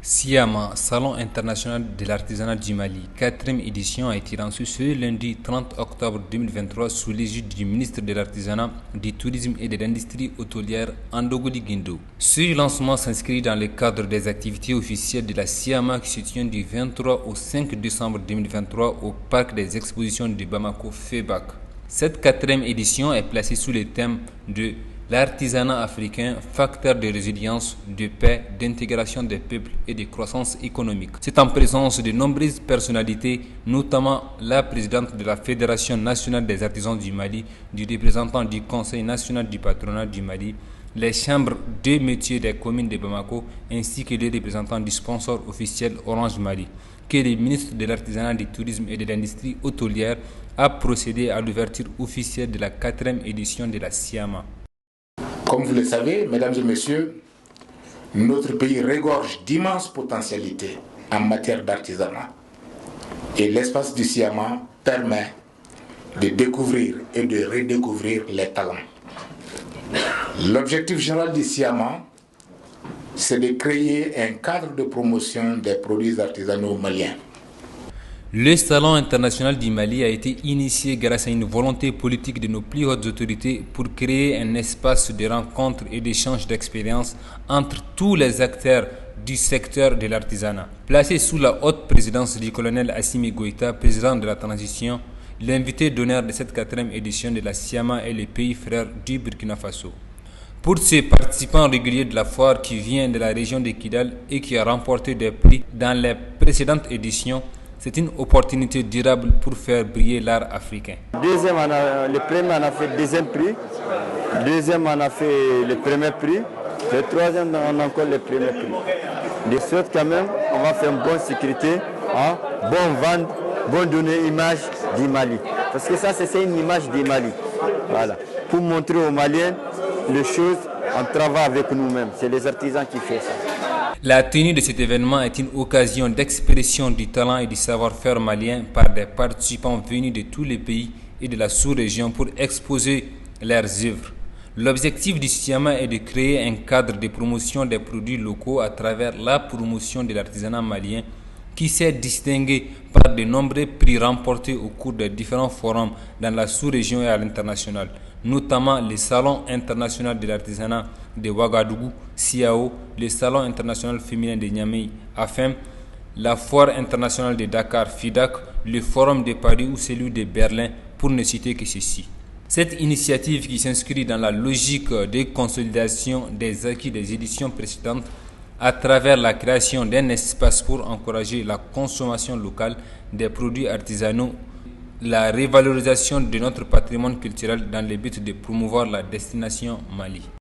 Siama, Salon international de l'artisanat du Mali, 4e édition a été lancée ce lundi 30 octobre 2023 sous l'égide du ministre de l'Artisanat, du Tourisme et de l'Industrie hôtelière Andogoli Guindo. Ce lancement s'inscrit dans le cadre des activités officielles de la Siama qui se tient du 23 au 5 décembre 2023 au Parc des Expositions de Bamako FEBAC. Cette 4e édition est placée sous le thème de l'artisanat africain, facteur de résilience, de paix, d'intégration des peuples et de croissance économique. C'est en présence de nombreuses personnalités, notamment la présidente de la Fédération nationale des artisans du Mali, du représentant du Conseil national du patronat du Mali, les chambres de métiers des communes de Bamako, ainsi que les représentants du sponsor officiel Orange Mali, que le ministre de l'Artisanat, du Tourisme et de l'Industrie hôtelière a procédé à l'ouverture officielle de la 4e édition de la Siama. Comme vous le savez, mesdames et messieurs, notre pays regorge d'immenses potentialités en matière d'artisanat. Et l'espace du Siama permet de découvrir et de redécouvrir les talents. L'objectif général du Siama, c'est de créer un cadre de promotion des produits artisanaux maliens. Le Salon international du Mali a été initié grâce à une volonté politique de nos plus hautes autorités pour créer un espace de rencontre et d'échange d'expériences entre tous les acteurs du secteur de l'artisanat. Placé sous la haute présidence du colonel Assimi Goïta, président de la transition, l'invité d'honneur de cette 4e édition de la Siama est le pays frère du Burkina Faso. Pour ces participants réguliers de la foire qui vient de la région de Kidal et qui a remporté des prix dans les précédentes éditions, c'est une opportunité durable pour faire briller l'art africain. Le premier, on a fait le deuxième prix. Deuxième, on a fait le premier prix. Le troisième, on a encore le premier prix. De sorte quand même, on va faire une bonne sécurité, bonne vente, bonne donner image du Mali. Parce que ça, c'est une image du Mali. Voilà. Pour montrer aux Maliens les choses, on travaille avec nous-mêmes. C'est les artisans qui font ça. La tenue de cet événement est une occasion d'expression du talent et du savoir-faire malien par des participants venus de tous les pays et de la sous-région pour exposer leurs œuvres. L'objectif du Siama est de créer un cadre de promotion des produits locaux à travers la promotion de l'artisanat malien qui s'est distingué par de nombreux prix remportés au cours de différents forums dans la sous-région et à l'international, notamment le Salon international de l'artisanat de Ouagadougou, Siao, le Salon international féminin de Niamey, AFEM, la Foire internationale de Dakar, FIDAK, le Forum de Paris ou celui de Berlin, pour ne citer que ceci. Cette initiative qui s'inscrit dans la logique de consolidation des acquis des éditions précédentes à travers la création d'un espace pour encourager la consommation locale des produits artisanaux, la révalorisation de notre patrimoine culturel dans le but de promouvoir la destination Mali.